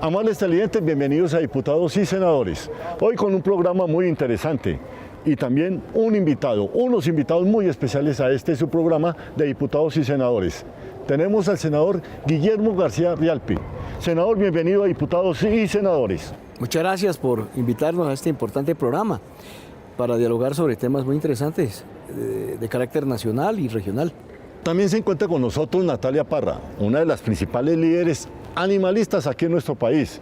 Amables televidentes, bienvenidos a Diputados y Senadores. Hoy con un programa muy interesante y también unos invitados muy especiales a su programa de Diputados y Senadores. Tenemos al senador Guillermo García Rialpi. Senador, bienvenido a Diputados y Senadores. Muchas gracias por invitarnos a este importante programa para dialogar sobre temas muy interesantes de carácter nacional y regional. También se encuentra con nosotros Natalia Parra, una de las principales líderes animalistas aquí en nuestro país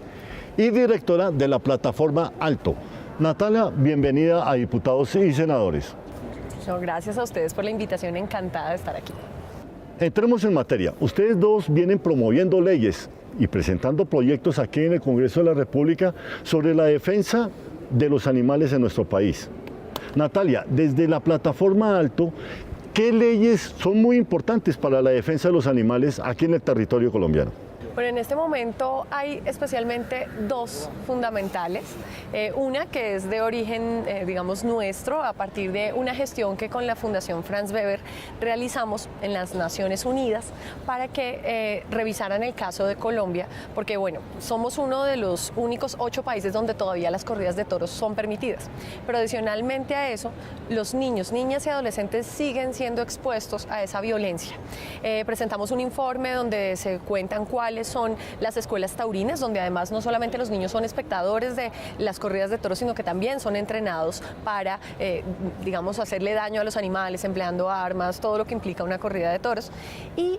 y directora de la plataforma Alto. Natalia, bienvenida a Diputados y Senadores. No, gracias a ustedes por la invitación, encantada de estar aquí. Entremos en materia. Ustedes dos vienen promoviendo leyes y presentando proyectos aquí en el Congreso de la República sobre la defensa de los animales en nuestro país. Natalia, desde la plataforma Alto, ¿qué leyes son muy importantes para la defensa de los animales aquí en el territorio colombiano? Bueno, en este momento hay especialmente dos fundamentales. Una que es de origen, digamos, nuestro, a partir de una gestión que con la Fundación Franz Weber realizamos en las Naciones Unidas para que revisaran el caso de Colombia, porque, bueno, somos uno de los únicos 8 países donde todavía las corridas de toros son permitidas. Pero adicionalmente a eso, los niños, niñas y adolescentes siguen siendo expuestos a esa violencia. Presentamos un informe donde se cuentan cuáles son las escuelas taurinas, donde además no solamente los niños son espectadores de las corridas de toros, sino que también son entrenados para, digamos, hacerle daño a los animales, empleando armas, todo lo que implica una corrida de toros. Y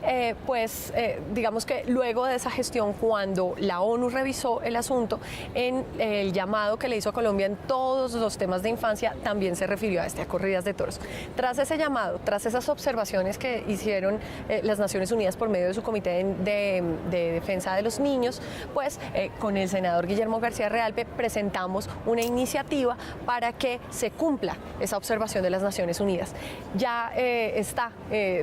digamos que luego de esa gestión, cuando la ONU revisó el asunto, en el llamado que le hizo a Colombia en todos los temas de infancia, también se refirió a corridas de toros. Tras ese llamado, tras esas observaciones que hicieron las Naciones Unidas por medio de su Comité de Defensa de los Niños, pues con el senador Guillermo García Rialpi presentamos una iniciativa para que se cumpla esa observación de las Naciones Unidas. Ya está,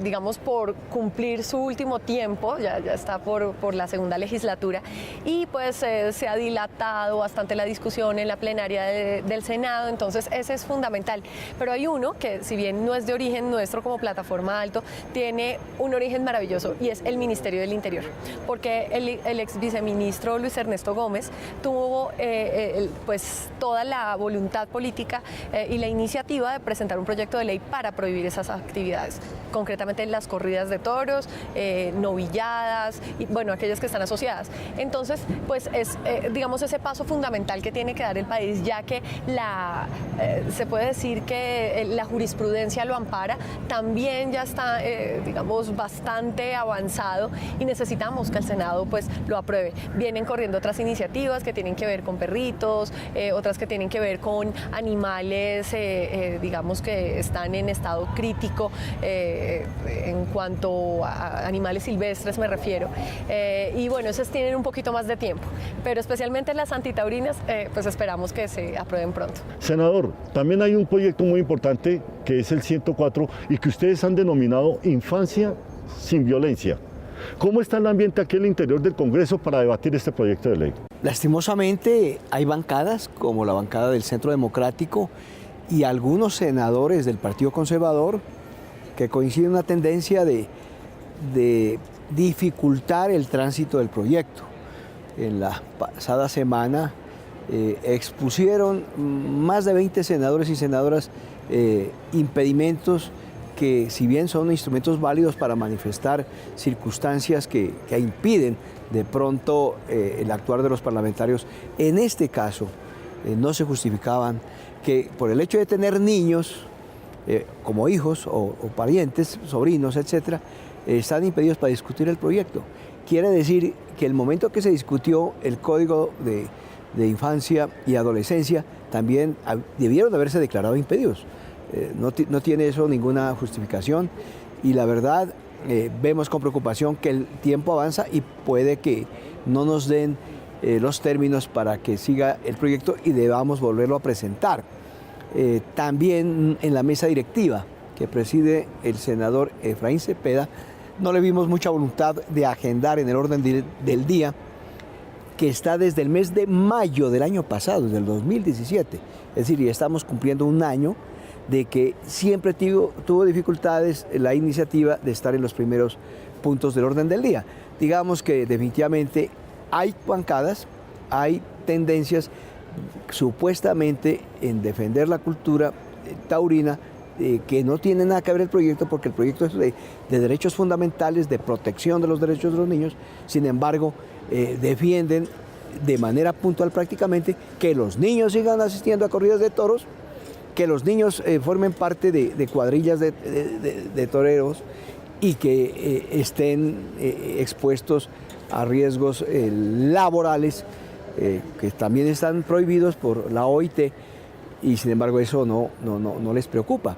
digamos, por cumplir su último tiempo, ya está por la segunda legislatura, y pues se ha dilatado bastante la discusión en la plenaria del Senado, entonces ese es fundamental. Pero hay uno que, si bien no es de origen nuestro como plataforma Alto, tiene un origen maravilloso y es el Ministerio del Interior, porque el ex viceministro Luis Ernesto Gómez tuvo pues toda la voluntad política y la iniciativa de presentar un proyecto de ley para prohibir esas actividades, concretamente las corridas de toros, novilladas y, bueno, aquellas que están asociadas. Entonces, pues es, digamos, ese paso fundamental que tiene que dar el país, ya que se puede decir que la jurisprudencia lo ampara, también ya está, digamos, bastante avanzado y necesitamos que el Senado pues lo apruebe. Vienen corriendo otras iniciativas que tienen que ver con perritos, otras que tienen que ver con animales, digamos, que están en estado crítico, en cuanto a animales silvestres me refiero, y bueno, esas tienen un poquito más de tiempo, pero especialmente las antitaurinas, pues esperamos que se aprueben pronto. Senador, también hay un proyecto muy importante que es el 104 y que ustedes han denominado Infancia sin Violencia. ¿Cómo está el ambiente aquí en el interior del Congreso para debatir este proyecto de ley? Lastimosamente hay bancadas, como la bancada del Centro Democrático y algunos senadores del Partido Conservador, que coinciden en una tendencia de dificultar el tránsito del proyecto. En la pasada semana expusieron más de 20 senadores y senadoras impedimentos que, si bien son instrumentos válidos para manifestar circunstancias que impiden de pronto el actuar de los parlamentarios, en este caso no se justificaban, que por el hecho de tener niños como hijos o parientes, sobrinos, etcétera, están impedidos para discutir el proyecto. Quiere decir que el momento que se discutió el Código de Infancia y Adolescencia, también debieron haberse declarado impedidos. No tiene eso ninguna justificación y la verdad vemos con preocupación que el tiempo avanza y puede que no nos den los términos para que siga el proyecto y debamos volverlo a presentar. También en la mesa directiva que preside el senador Efraín Cepeda, no le vimos mucha voluntad de agendar en el orden del día, que está desde el mes de mayo del año pasado, desde el 2017. Es decir, ya estamos cumpliendo un año de que siempre tuvo dificultades la iniciativa de estar en los primeros puntos del orden del día. Digamos que definitivamente hay bancadas hay tendencias supuestamente en defender la cultura taurina, que no tiene nada que ver el proyecto, porque el proyecto es de derechos fundamentales, de protección de los derechos de los niños. Sin embargo, defienden de manera puntual prácticamente que los niños sigan asistiendo a corridas de toros, que los niños formen parte de cuadrillas de toreros y que estén expuestos a riesgos laborales que también están prohibidos por la OIT, y sin embargo eso no les preocupa.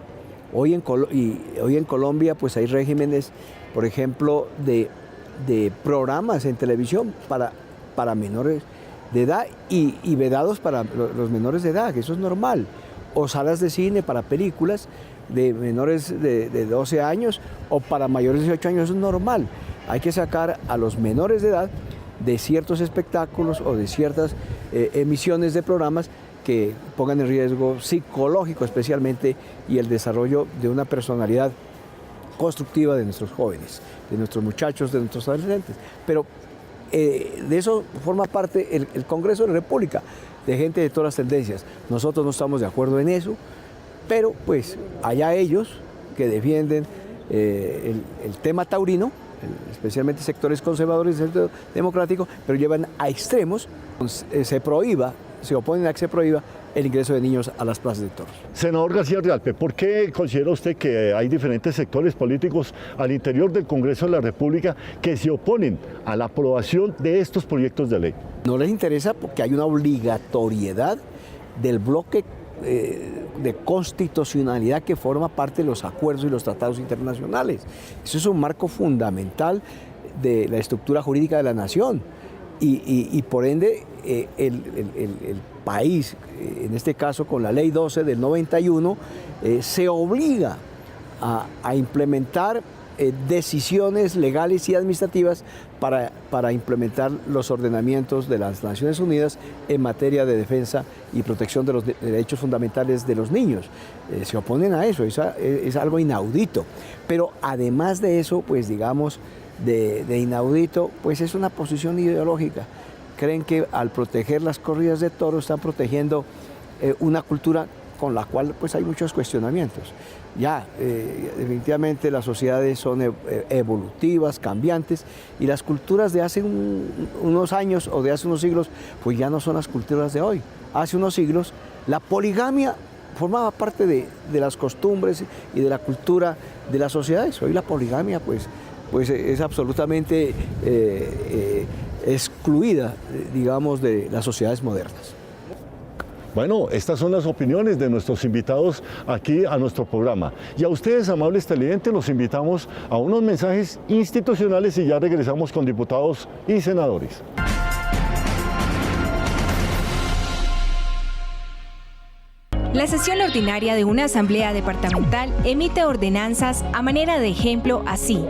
Hoy en Colombia pues hay regímenes, por ejemplo, de programas en televisión para menores de edad y vedados para los menores de edad, que eso es normal, o salas de cine para películas de menores de 12 años o para mayores de 18 años, eso es normal. Hay que sacar a los menores de edad de ciertos espectáculos o de ciertas emisiones de programas que pongan en riesgo psicológico especialmente y el desarrollo de una personalidad constructiva de nuestros jóvenes, de nuestros muchachos, de nuestros adolescentes. Pero de eso forma parte el Congreso de la República, de gente de todas las tendencias. Nosotros no estamos de acuerdo en eso, pero pues allá ellos que defienden el tema taurino, especialmente sectores conservadores del centro democrático, pero llevan a extremos, se oponen a que se prohíba el ingreso de niños a las plazas de toros. Senador García Rialpe, ¿por qué considera usted que hay diferentes sectores políticos al interior del Congreso de la República que se oponen a la aprobación de estos proyectos de ley? No les interesa porque hay una obligatoriedad del bloque de constitucionalidad que forma parte de los acuerdos y los tratados internacionales. Eso es un marco fundamental de la estructura jurídica de la nación y por ende el país, en este caso con la Ley 12 del 91, se obliga a implementar decisiones legales y administrativas para implementar los ordenamientos de las Naciones Unidas en materia de defensa y protección de los derechos fundamentales de los niños. Se oponen a eso, es algo inaudito. Pero además de eso, pues digamos, de inaudito, pues es una posición ideológica. Creen que al proteger las corridas de toros están protegiendo una cultura con la cual pues hay muchos cuestionamientos. Definitivamente las sociedades son evolutivas, cambiantes, y las culturas de hace unos años o de hace unos siglos pues ya no son las culturas de hoy. Hace unos siglos la poligamia formaba parte de las costumbres y de la cultura de las sociedades. Hoy la poligamia pues es absolutamente excluida, digamos, de las sociedades modernas. Bueno, estas son las opiniones de nuestros invitados aquí a nuestro programa. Y a ustedes, amables televidentes, los invitamos a unos mensajes institucionales y ya regresamos con diputados y senadores. La sesión ordinaria de una asamblea departamental emite ordenanzas a manera de ejemplo así.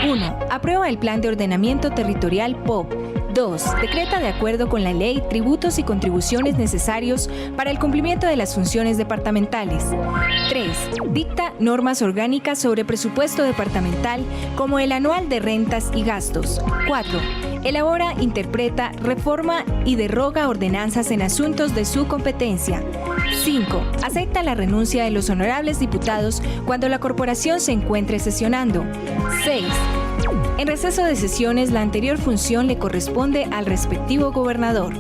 1. Aprueba el Plan de Ordenamiento Territorial POP. 2. Decreta de acuerdo con la ley tributos y contribuciones necesarios para el cumplimiento de las funciones departamentales. 3. Dicta normas orgánicas sobre presupuesto departamental como el anual de rentas y gastos. 4. Elabora, interpreta, reforma y deroga ordenanzas en asuntos de su competencia. 5. Acepta la renuncia de los honorables diputados cuando la corporación se encuentre sesionando. 6. En receso de sesiones, la anterior función le corresponde al respectivo gobernador.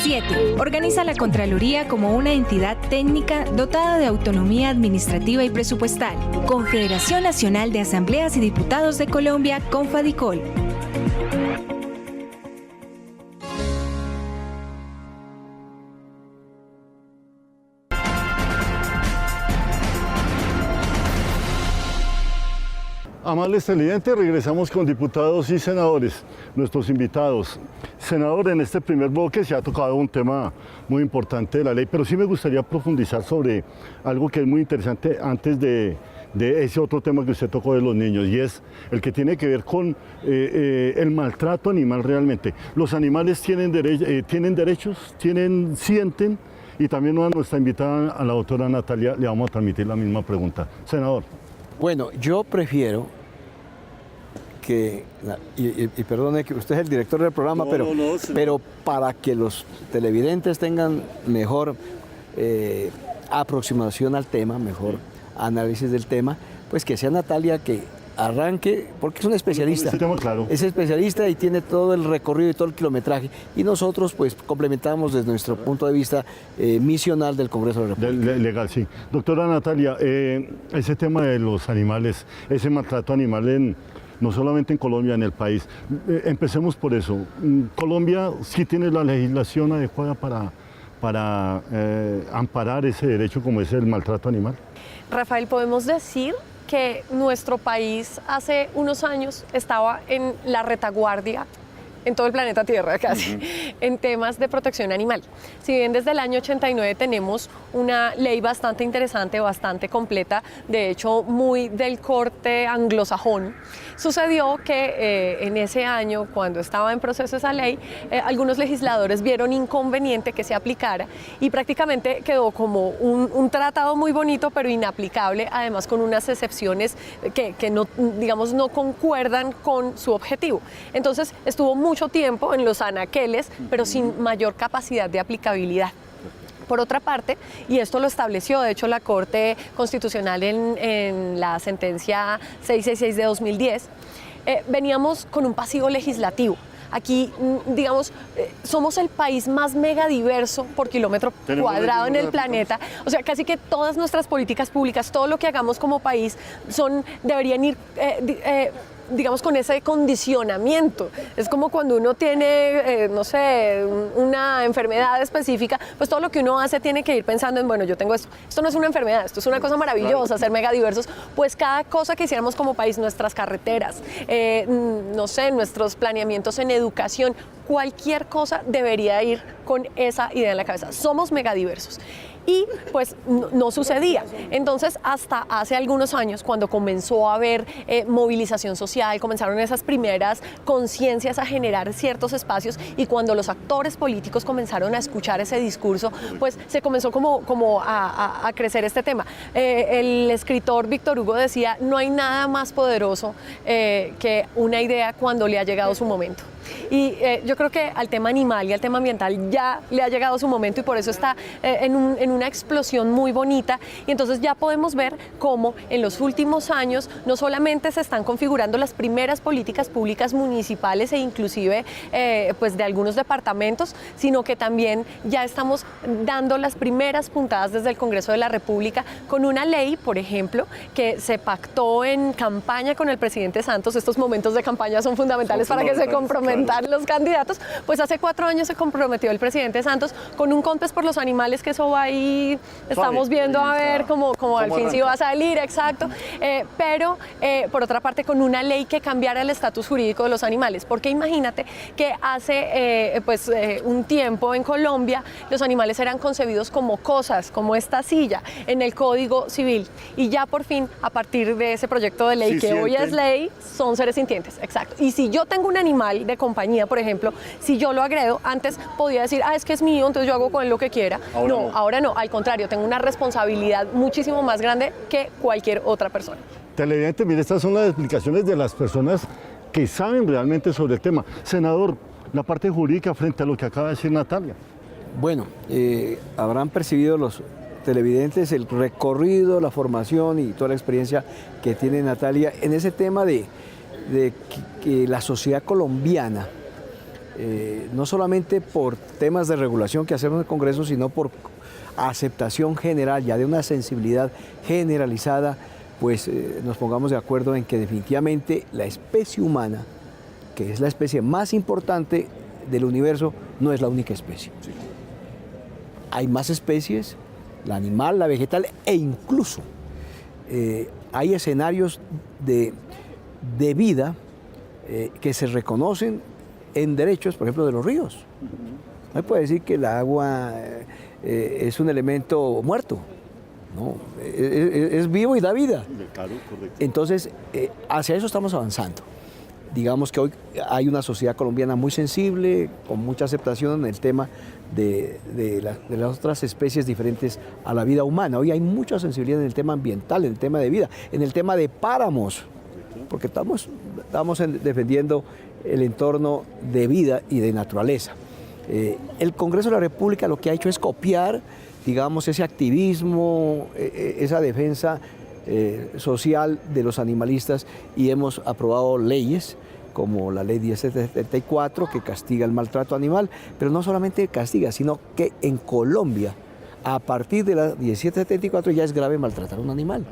7. Organiza la Contraloría como una entidad técnica dotada de autonomía administrativa y presupuestal. Confederación Nacional de Asambleas y Diputados de Colombia, Confadicol. Amables televidentes, regresamos con diputados y senadores, nuestros invitados. Senador, en este primer bloque se ha tocado un tema muy importante de la ley, pero sí me gustaría profundizar sobre algo que es muy interesante antes de ese otro tema que usted tocó de los niños, y es el que tiene que ver con el maltrato animal realmente. Los animales tienen derechos, sienten, y también a nuestra invitada, a la doctora Natalia, le vamos a transmitir la misma pregunta. Senador. Bueno, yo prefiero que, y perdone que usted es el director del programa, pero para que los televidentes tengan mejor aproximación al tema, mejor análisis del tema, pues que sea Natalia que arranque, porque es un especialista. Claro. Es especialista y tiene todo el recorrido y todo el kilometraje. Y nosotros pues complementamos desde nuestro punto de vista misional del Congreso de la República. Legal, sí. Doctora Natalia, ese tema de los animales, ese maltrato animal no solamente en Colombia, en el país. Empecemos por eso. Colombia sí tiene la legislación adecuada para amparar ese derecho como es el maltrato animal. Rafael, podemos decir que nuestro país hace unos años estaba en la retaguardia en todo el planeta Tierra casi, en temas de protección animal. Si bien desde el año 89 tenemos una ley bastante interesante, bastante completa, de hecho muy del corte anglosajón, sucedió que en ese año, cuando estaba en proceso esa ley, algunos legisladores vieron inconveniente que se aplicara y prácticamente quedó como un tratado muy bonito, pero inaplicable, además con unas excepciones que no, digamos, no concuerdan con su objetivo. Entonces estuvo mucho tiempo en los anaqueles, pero sin mayor capacidad de aplicabilidad. Por otra parte, y esto lo estableció de hecho la Corte Constitucional en la sentencia 666 de 2010, veníamos con un pasivo legislativo. Aquí, digamos, somos el país más megadiverso por kilómetro cuadrado en el planeta. O sea, casi que todas nuestras políticas públicas, todo lo que hagamos como país, deberían ir digamos, con ese condicionamiento. Es como cuando uno tiene, no sé, una enfermedad específica, pues todo lo que uno hace tiene que ir pensando en, bueno, yo tengo esto. Esto no es una enfermedad, esto es una cosa maravillosa, ser megadiversos. Pues cada cosa que hiciéramos como país, nuestras carreteras, no sé, nuestros planeamientos en educación, cualquier cosa debería ir con esa idea en la cabeza. Somos megadiversos. Y pues no sucedía. Entonces, hasta hace algunos años, cuando comenzó a haber movilización social, comenzaron esas primeras conciencias a generar ciertos espacios y cuando los actores políticos comenzaron a escuchar ese discurso, pues se comenzó como a crecer este tema. El escritor Víctor Hugo decía, no hay nada más poderoso que una idea cuando le ha llegado su momento. Y yo creo que al tema animal y al tema ambiental ya le ha llegado su momento y por eso está en una explosión muy bonita y entonces ya podemos ver cómo en los últimos años no solamente se están configurando las primeras políticas públicas municipales e inclusive pues de algunos departamentos, sino que también ya estamos dando las primeras puntadas desde el Congreso de la República con una ley, por ejemplo, que se pactó en campaña con el presidente Santos. Estos momentos de campaña son fundamentales para que se comprometan los candidatos, pues hace 4 años se comprometió el presidente Santos con un COMPES por los animales, que eso va ahí, estamos viendo a ver cómo al fin sí va a salir, exacto, pero por otra parte con una ley que cambiara el estatus jurídico de los animales, porque imagínate que hace un tiempo en Colombia los animales eran concebidos como cosas, como esta silla en el Código Civil y ya por fin a partir de ese proyecto de ley que hoy es ley, son seres sintientes, exacto, y si yo tengo un animal de compañía, por ejemplo, si yo lo agredo, antes podía decir, es que es mío, entonces yo hago con él lo que quiera. Ahora no, al contrario, tengo una responsabilidad muchísimo más grande que cualquier otra persona. Televidente, mire, estas son las explicaciones de las personas que saben realmente sobre el tema. Senador, la parte jurídica frente a lo que acaba de decir Natalia. Bueno, habrán percibido los televidentes el recorrido, la formación y toda la experiencia que tiene Natalia en ese tema de que la sociedad colombiana, no solamente por temas de regulación que hacemos en el Congreso, sino por aceptación general, ya de una sensibilidad generalizada, pues nos pongamos de acuerdo en que definitivamente la especie humana, que es la especie más importante del universo, no es la única especie. Sí. Hay más especies, la animal, la vegetal e incluso hay escenarios de vida que se reconocen en derechos, por ejemplo, de los ríos. No se puede decir que el agua es un elemento muerto, no, es vivo y da vida. Claro, correcto. Entonces, hacia eso estamos avanzando. Digamos que hoy hay una sociedad colombiana muy sensible, con mucha aceptación en el tema de las otras especies diferentes a la vida humana. Hoy hay mucha sensibilidad en el tema ambiental, en el tema de vida, en el tema de páramos. porque estamos defendiendo el entorno de vida y de naturaleza. El Congreso de la República lo que ha hecho es copiar, digamos, ese activismo, esa defensa social de los animalistas, y hemos aprobado leyes como la ley 1074 que castiga el maltrato animal, pero no solamente castiga, sino que en Colombia, a partir de la 1774 ya es grave maltratar a un animal.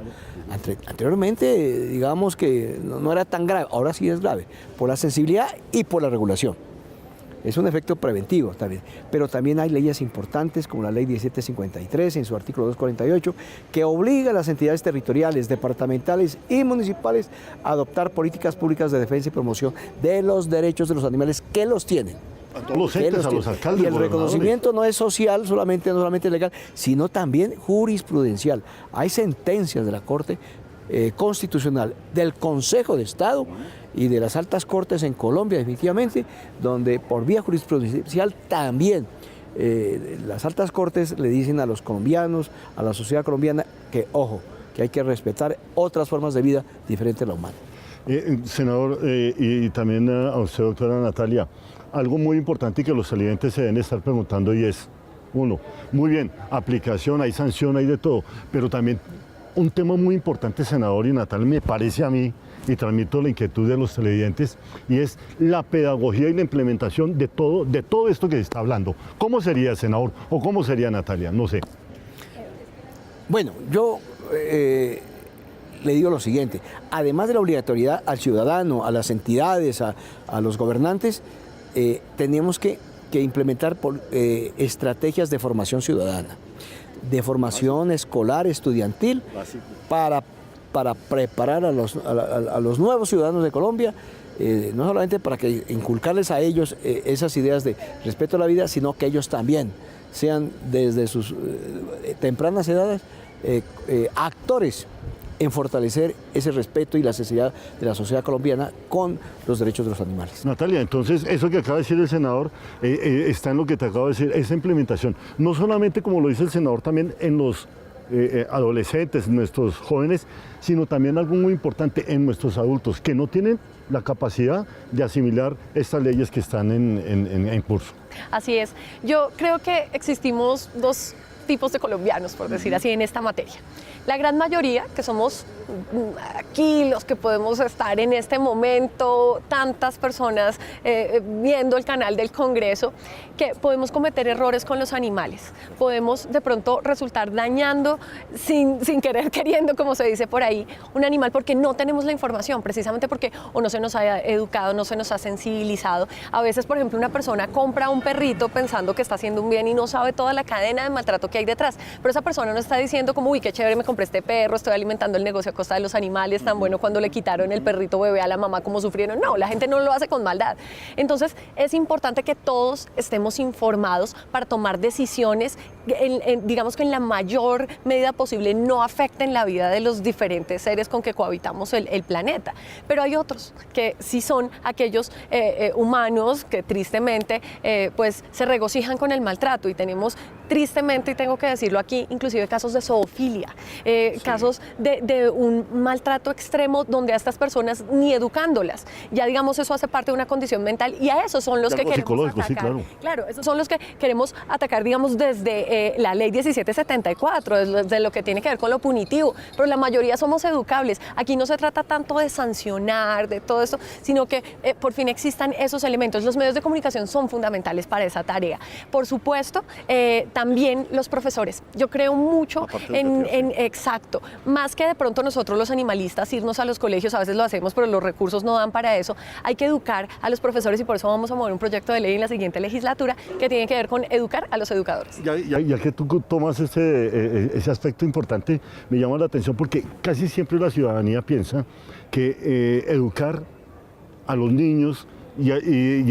Anteriormente, digamos que no era tan grave, ahora sí es grave, por la sensibilidad y por la regulación. Es un efecto preventivo también, pero también hay leyes importantes como la ley 1753 en su artículo 248 que obliga a las entidades territoriales, departamentales y municipales a adoptar políticas públicas de defensa y promoción de los derechos de los animales que los tienen. A todos los entes, a los alcaldes. Y el reconocimiento no es social, no solamente legal, sino también jurisprudencial. Hay sentencias de la Corte Constitucional, del Consejo de Estado y de las altas cortes en Colombia, definitivamente, donde por vía jurisprudencial también las altas cortes le dicen a los colombianos, a la sociedad colombiana, que ojo, que hay que respetar otras formas de vida diferentes a la humana. Senador, y también a usted, doctora Natalia, algo muy importante que los televidentes se deben estar preguntando, y es, uno, muy bien, aplicación, hay sanción, hay de todo, pero también un tema muy importante, senador y Natalia, me parece a mí, y transmito la inquietud de los televidentes, y es la pedagogía y la implementación de todo esto que se está hablando. ¿Cómo sería, senador, o cómo sería, Natalia? No sé. Bueno, yo le digo lo siguiente, además de la obligatoriedad al ciudadano, a las entidades, a los gobernantes, tenemos que implementar estrategias de formación ciudadana, de formación escolar, estudiantil, para preparar a los nuevos ciudadanos de Colombia, no solamente para que inculcarles a ellos esas ideas de respeto a la vida, sino que ellos también sean desde sus tempranas edades actores en fortalecer ese respeto y la sensibilidad de la sociedad colombiana con los derechos de los animales. Natalia, entonces eso que acaba de decir el senador está en lo que te acabo de decir, esa implementación, no solamente como lo dice el senador, también en los adolescentes, nuestros jóvenes, sino también algo muy importante en nuestros adultos, que no tienen la capacidad de asimilar estas leyes que están en curso. Así es. Yo creo que existimos dos tipos de colombianos, por decir así, en esta materia. La gran mayoría, que somos aquí los que podemos estar en este momento, tantas personas viendo el canal del Congreso, que podemos cometer errores con los animales. Podemos de pronto resultar dañando sin querer queriendo, como se dice por ahí, un animal porque no tenemos la información, precisamente porque o no se nos ha educado, no se nos ha sensibilizado. A veces, por ejemplo, una persona compra un perrito pensando que está haciendo un bien y no sabe toda la cadena de maltrato que hay detrás. Pero esa persona no está diciendo como, uy, qué chévere, me compré este perro, estoy alimentando el negocio a costa de los animales, tan bueno cuando le quitaron el perrito bebé a la mamá, como sufrieron. No, la gente no lo hace con maldad. Entonces, es importante que todos estemos informados para tomar decisiones, digamos que en la mayor medida posible no afecten la vida de los diferentes seres con que cohabitamos el planeta. Pero hay otros que sí son aquellos humanos que tristemente pues se regocijan con el maltrato, y tenemos tristemente, y tengo que decirlo aquí, inclusive casos de zoofilia, casos de un maltrato extremo donde a estas personas ni educándolas, ya digamos eso hace parte de una condición mental, y a esos son los que queremos atacar. Sí, claro, esos son los que queremos atacar, digamos, desde la ley 1774, desde lo que tiene que ver con lo punitivo, pero la mayoría somos educables. Aquí no se trata tanto de sancionar, de todo esto, sino que por fin existan esos elementos. Los medios de comunicación son fundamentales para esa tarea. Por supuesto, también los profesores. Yo creo mucho exacto, más que de pronto nosotros los animalistas irnos a los colegios, a veces lo hacemos, pero los recursos no dan para eso. Hay que educar a los profesores, y por eso vamos a mover un proyecto de ley en la siguiente legislatura que tiene que ver con educar a los educadores. Ya que tú tomas ese aspecto importante, me llama la atención porque casi siempre la ciudadanía piensa que educar a los niños y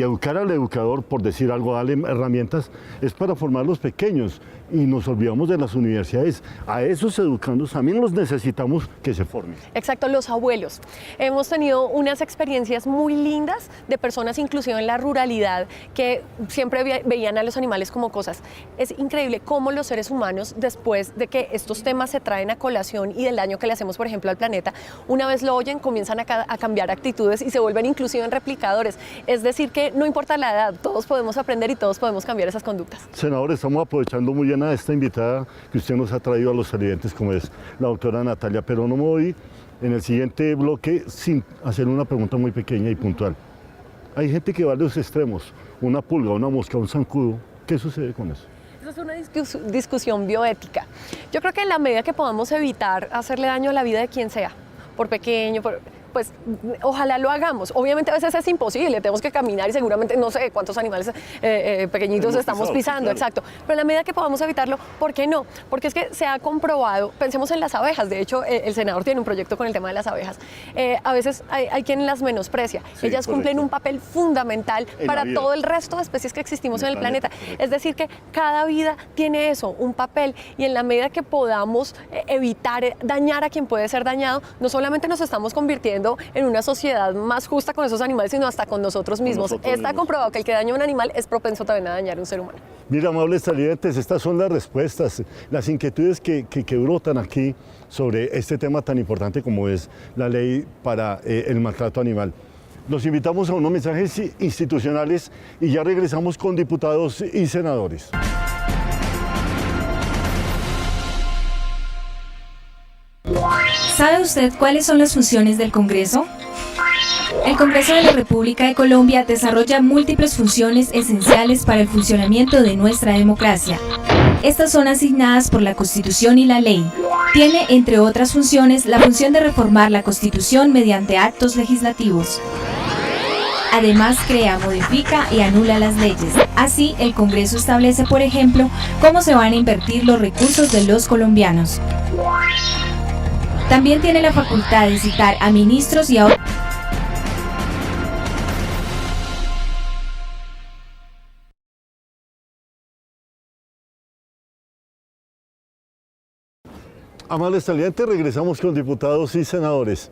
educar al educador, por decir algo, darle herramientas, es para formar los pequeños. y nos olvidamos de las universidades. A esos educandos también los necesitamos que se formen. Exacto, los abuelos. Hemos tenido unas experiencias muy lindas de personas inclusive en la ruralidad que siempre veían a los animales como cosas. Es increíble cómo los seres humanos, después de que estos temas se traen a colación y del daño que le hacemos, por ejemplo, al planeta, una vez lo oyen, comienzan a cambiar actitudes y se vuelven inclusive en replicadores. Es decir, que no importa la edad, todos podemos aprender y todos podemos cambiar esas conductas. Senador, estamos aprovechando muy bien a esta invitada que usted nos ha traído a los televidentes, como es la doctora Natalia, pero no me voy en el siguiente bloque sin hacer una pregunta muy pequeña y puntual. Hay gente que va a los extremos, una pulga, una mosca, un zancudo. ¿Qué sucede con eso? Esa es una discusión bioética. Yo creo que en la medida que podamos evitar hacerle daño a la vida de quien sea, por pequeño, pues ojalá lo hagamos. Obviamente a veces es imposible, tenemos que caminar y seguramente no sé cuántos animales pequeñitos estamos pisando, sí, claro. Exacto. Pero en la medida que podamos evitarlo, ¿por qué no? Porque es que se ha comprobado, pensemos en las abejas, de hecho el senador tiene un proyecto con el tema de las abejas. A veces hay quien las menosprecia, sí, ellas cumplen un papel fundamental para todo el resto de especies que existimos en el planeta. Es decir que cada vida tiene eso, un papel, y en la medida que podamos evitar dañar a quien puede ser dañado, no solamente nos estamos convirtiendo en una sociedad más justa con esos animales, sino hasta con nosotros mismos. Está comprobado que el que daña a un animal es propenso también a dañar a un ser humano. Mira, amables televidentes, estas son las respuestas, las inquietudes que brotan aquí sobre este tema tan importante como es la ley para el maltrato animal. Los invitamos a unos mensajes institucionales y ya regresamos con diputados y senadores. ¿Sabe usted cuáles son las funciones del Congreso? El Congreso de la República de Colombia desarrolla múltiples funciones esenciales para el funcionamiento de nuestra democracia. Estas son asignadas por la Constitución y la ley. Tiene, entre otras funciones, la función de reformar la Constitución mediante actos legislativos. Además, crea, modifica y anula las leyes. Así, el Congreso establece, por ejemplo, cómo se van a invertir los recursos de los colombianos. También tiene la facultad de citar a ministros y a otros. Amables televidentes, regresamos con diputados y senadores.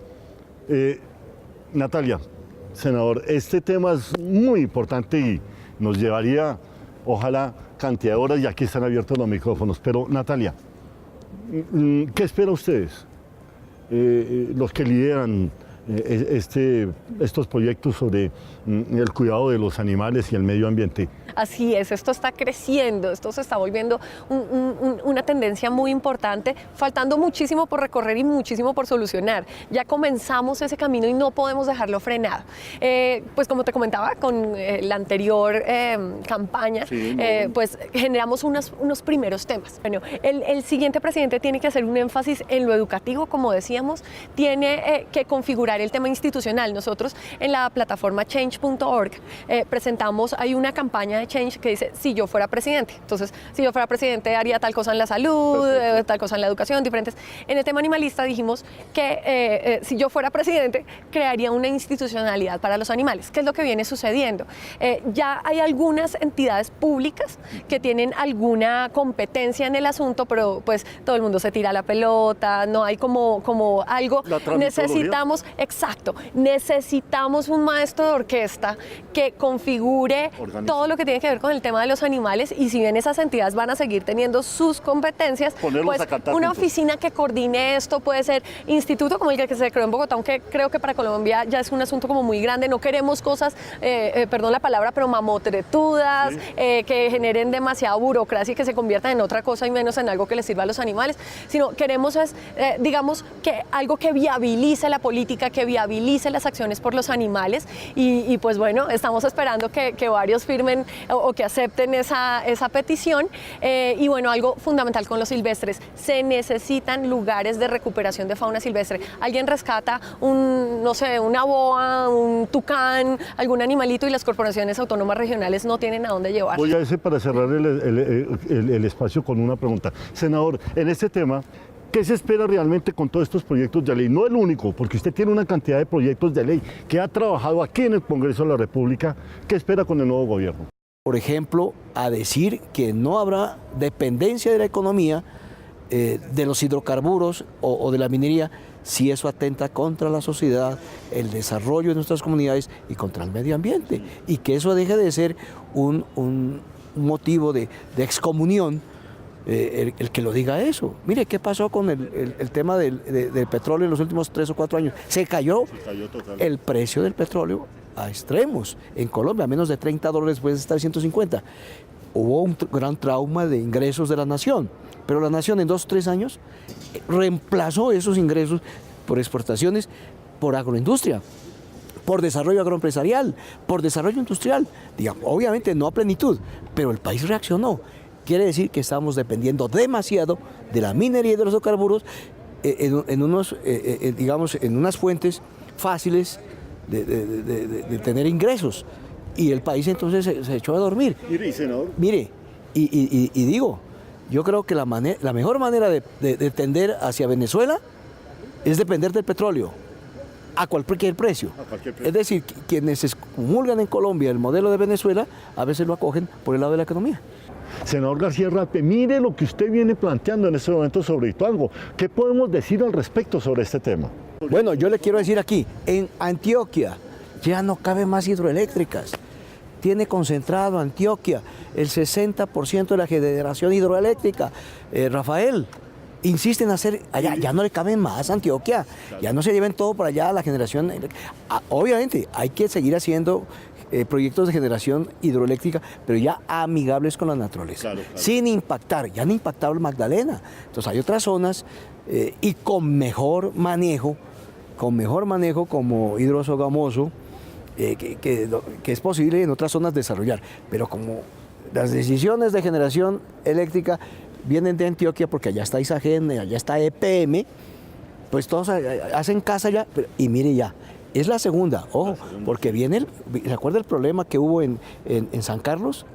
Natalia, senador, este tema es muy importante y nos llevaría, ojalá, cantidad de horas, y aquí están abiertos los micrófonos. Pero, Natalia, ¿qué espera ustedes? Los que lideran estos proyectos sobre el cuidado de los animales y el medio ambiente. Así es, esto está creciendo, esto se está volviendo una tendencia muy importante, faltando muchísimo por recorrer y muchísimo por solucionar. Ya comenzamos ese camino y no podemos dejarlo frenado. Pues como te comentaba con la anterior campaña, sí, pues generamos unos primeros temas. Bueno, el siguiente presidente tiene que hacer un énfasis en lo educativo, como decíamos, tiene que configurar el tema institucional. Nosotros en la plataforma change.org presentamos, hay una campaña de Change que dice, si yo fuera presidente. Entonces, si yo fuera presidente haría tal cosa en la salud, tal cosa en la educación, diferentes. En el tema animalista dijimos que si yo fuera presidente crearía una institucionalidad para los animales. ¿Qué es lo que viene sucediendo? Ya hay algunas entidades públicas que tienen alguna competencia en el asunto, pero pues todo el mundo se tira la pelota, no hay como algo. Necesitamos, exacto, necesitamos un maestro de orquesta que configure todo lo que tiene que ver con el tema de los animales, y si bien esas entidades van a seguir teniendo sus competencias, pues una oficina que coordine esto, puede ser instituto como el que se creó en Bogotá, aunque creo que para Colombia ya es un asunto como muy grande, no queremos cosas, perdón la palabra, pero mamotretudas, sí, que generen demasiada burocracia y que se conviertan en otra cosa y menos en algo que les sirva a los animales, sino queremos digamos que algo que viabilice la política, que viabilice las acciones por los animales, y pues bueno, estamos esperando que varios firmen o que acepten esa petición, y bueno, algo fundamental con los silvestres, se necesitan lugares de recuperación de fauna silvestre. Alguien rescata no sé, una boa, un tucán, algún animalito, y las corporaciones autónomas regionales no tienen a dónde llevar. Voy a ese para cerrar el espacio con una pregunta. Senador, en este tema, ¿qué se espera realmente con todos estos proyectos de ley? No el único, porque usted tiene una cantidad de proyectos de ley que ha trabajado aquí en el Congreso de la República. ¿Qué espera con el nuevo gobierno? por ejemplo, a decir que no habrá dependencia de la economía de los hidrocarburos o de la minería, si eso atenta contra la sociedad, el desarrollo de nuestras comunidades y contra el medio ambiente, y que eso deje de ser un motivo de excomunión, el que lo diga eso. Mire, ¿qué pasó con el tema del petróleo en los últimos 3 o 4 años? Se cayó el precio del petróleo a extremos. En Colombia, a menos de $30 puede estar 150. Hubo un gran trauma de ingresos de la nación, pero la nación en 2 o 3 años reemplazó esos ingresos por exportaciones, por agroindustria, por desarrollo agroempresarial, por desarrollo industrial. Digamos, obviamente no a plenitud, pero el país reaccionó. Quiere decir que estamos dependiendo demasiado de la minería y de los hidrocarburos en unas fuentes fáciles de tener ingresos. Y el país entonces se echó a dormir. Mire, senador. Mire, y digo, yo creo que la mejor manera de tender hacia Venezuela es depender del petróleo, a cualquier precio. Es decir, quienes excomulgan en Colombia el modelo de Venezuela, a veces lo acogen por el lado de la economía. Senador García Raspe, mire lo que usted viene planteando en este momento sobre Ituango. ¿Qué podemos decir al respecto sobre este tema? Bueno, yo le quiero decir aquí, en Antioquia ya no caben más hidroeléctricas. Tiene concentrado Antioquia el 60% de la generación hidroeléctrica. Rafael, insisten en hacer, allá ya no le caben más a Antioquia, ya no se lleven todo para allá a la generación. Obviamente hay que seguir haciendo proyectos de generación hidroeléctrica, pero ya amigables con la naturaleza, sin impactar, ya han impactado el Magdalena. Entonces hay otras zonas y con mejor manejo como Hidro Sogamoso, que es posible en otras zonas desarrollar, pero como las decisiones de generación eléctrica vienen de Antioquia, porque allá está Isagen, allá está EPM, pues todos hacen casa allá, y mire ya, es la segunda, ojo, porque viene, ¿se acuerda el problema que hubo en San Carlos?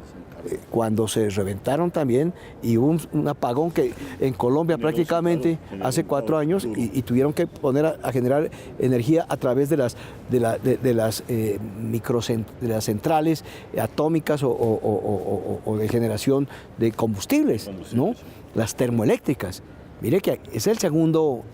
Cuando se reventaron también y hubo un apagón que en Colombia prácticamente hace 4 años y tuvieron que poner a generar energía a través de las centrales atómicas o de generación de combustibles, ¿no? Las termoeléctricas. Mire que es el segundo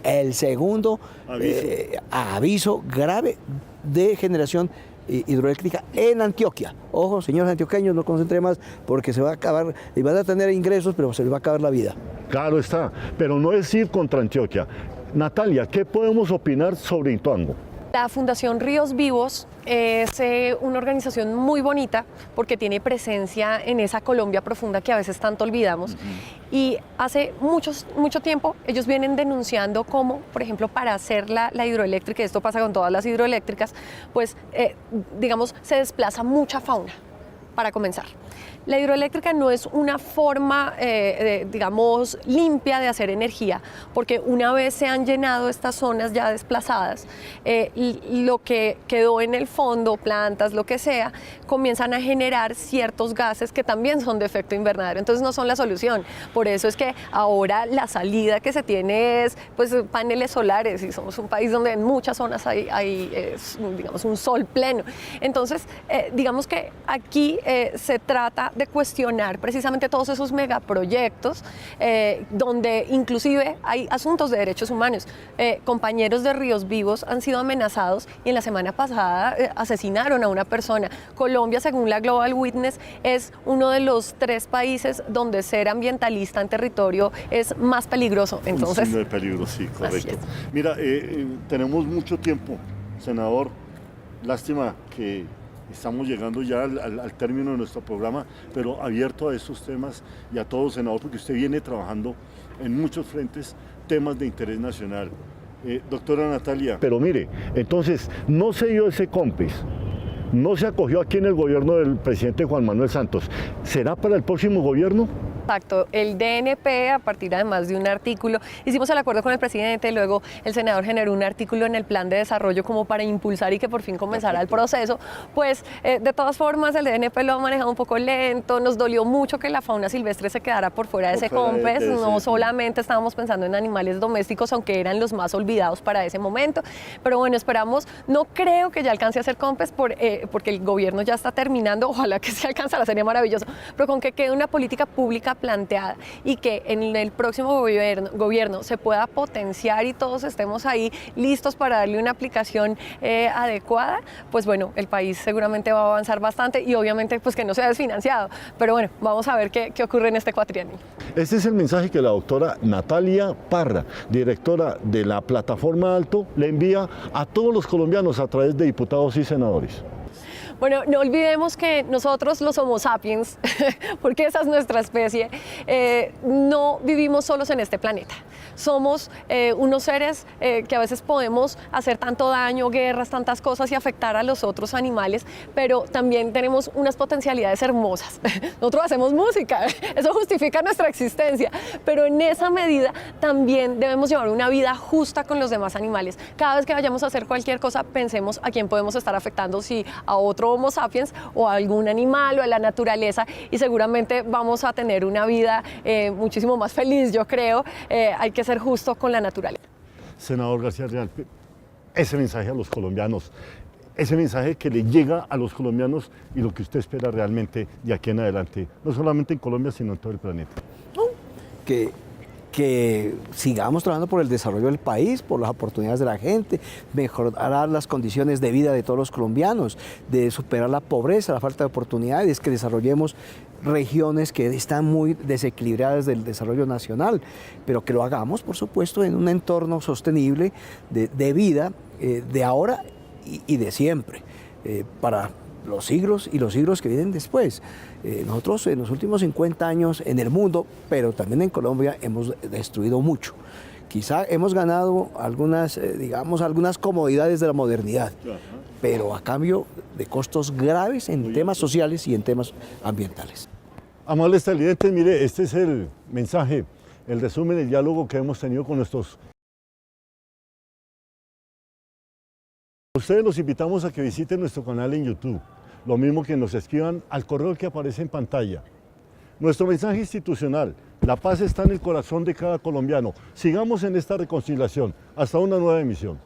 aviso grave de generación hidroeléctrica en Antioquia. Ojo, señores antioqueños, no concentre más porque se va a acabar, y van a tener ingresos, pero se les va a acabar la vida. Claro está, pero no es ir contra Antioquia. Natalia, ¿qué podemos opinar sobre Ituango? La Fundación Ríos Vivos es una organización muy bonita porque tiene presencia en esa Colombia profunda que a veces tanto olvidamos. Y hace mucho tiempo ellos vienen denunciando cómo, por ejemplo, para hacer la hidroeléctrica, y esto pasa con todas las hidroeléctricas, pues digamos se desplaza mucha fauna, para comenzar. La hidroeléctrica no es una forma, digamos, limpia de hacer energía, porque una vez se han llenado estas zonas ya desplazadas, lo que quedó en el fondo, plantas, lo que sea, comienzan a generar ciertos gases que también son de efecto invernadero, entonces no son la solución. Por eso es que ahora la salida que se tiene es pues, paneles solares, y somos un país donde en muchas zonas hay digamos, un sol pleno. Entonces, digamos que aquí se trata de cuestionar precisamente todos esos megaproyectos donde inclusive hay asuntos de derechos humanos. Compañeros de Ríos Vivos han sido amenazados y en la semana pasada asesinaron a una persona. Colombia, según la Global Witness, es uno de los 3 países donde ser ambientalista en territorio es más peligroso. Entonces, un signo de peligro, sí, correcto. Mira, tenemos mucho tiempo, senador. Lástima que estamos llegando ya al término de nuestro programa, pero abierto a estos temas y a todo, senador, porque usted viene trabajando en muchos frentes, temas de interés nacional. Doctora Natalia. Pero mire, entonces, no se dio ese COMPES, no se acogió aquí en el gobierno del presidente Juan Manuel Santos. ¿Será para el próximo gobierno? Exacto, el DNP, a partir además de un artículo, hicimos el acuerdo con el presidente, luego el senador generó un artículo en el plan de desarrollo como para impulsar y que por fin comenzara el proceso, pues de todas formas el DNP lo ha manejado un poco lento, nos dolió mucho que la fauna silvestre se quedara por fuera de ese COMPES, no solamente estábamos pensando en animales domésticos, aunque eran los más olvidados para ese momento, pero bueno, esperamos, no creo que ya alcance a ser COMPES porque el gobierno ya está terminando, ojalá que se alcanzara, sería maravilloso, pero con que quede una política pública planteada y que en el próximo gobierno se pueda potenciar y todos estemos ahí listos para darle una aplicación adecuada, pues bueno, el país seguramente va a avanzar bastante y obviamente pues que no sea desfinanciado, pero bueno, vamos a ver qué ocurre en este cuatrienio. Este es el mensaje que la doctora Natalia Parra, directora de la Plataforma Alto, le envía a todos los colombianos a través de diputados y senadores. Bueno, no olvidemos que nosotros los Homo sapiens, porque esa es nuestra especie, no vivimos solos en este planeta. Somos unos seres que a veces podemos hacer tanto daño, guerras, tantas cosas y afectar a los otros animales, pero también tenemos unas potencialidades hermosas. Nosotros hacemos música, eso justifica nuestra existencia, pero en esa medida también debemos llevar una vida justa con los demás animales. Cada vez que vayamos a hacer cualquier cosa, pensemos a quién podemos estar afectando, si a otro Homo sapiens o a algún animal o a la naturaleza, y seguramente vamos a tener una vida muchísimo más feliz, yo creo. Hay que ser justo con la naturaleza. Senador García Real, ese mensaje a los colombianos, ese mensaje que le llega a los colombianos y lo que usted espera realmente de aquí en adelante, no solamente en Colombia, sino en todo el planeta. Que sigamos trabajando por el desarrollo del país, por las oportunidades de la gente, mejorar las condiciones de vida de todos los colombianos, de superar la pobreza, la falta de oportunidades, que desarrollemos regiones que están muy desequilibradas del desarrollo nacional, pero que lo hagamos, por supuesto, en un entorno sostenible de vida de ahora y de siempre, para los siglos y los siglos que vienen después. Nosotros en los últimos 50 años en el mundo, pero también en Colombia, hemos destruido mucho. Quizá hemos ganado algunas, algunas comodidades de la modernidad, pero a cambio de costos graves en temas sociales y en temas ambientales. Amables televidentes, mire, este es el mensaje, el resumen, el diálogo que hemos tenido con nuestros... Ustedes los invitamos a que visiten nuestro canal en YouTube, lo mismo que nos escriban al correo que aparece en pantalla. Nuestro mensaje institucional, la paz está en el corazón de cada colombiano. Sigamos en esta reconciliación. Hasta una nueva emisión.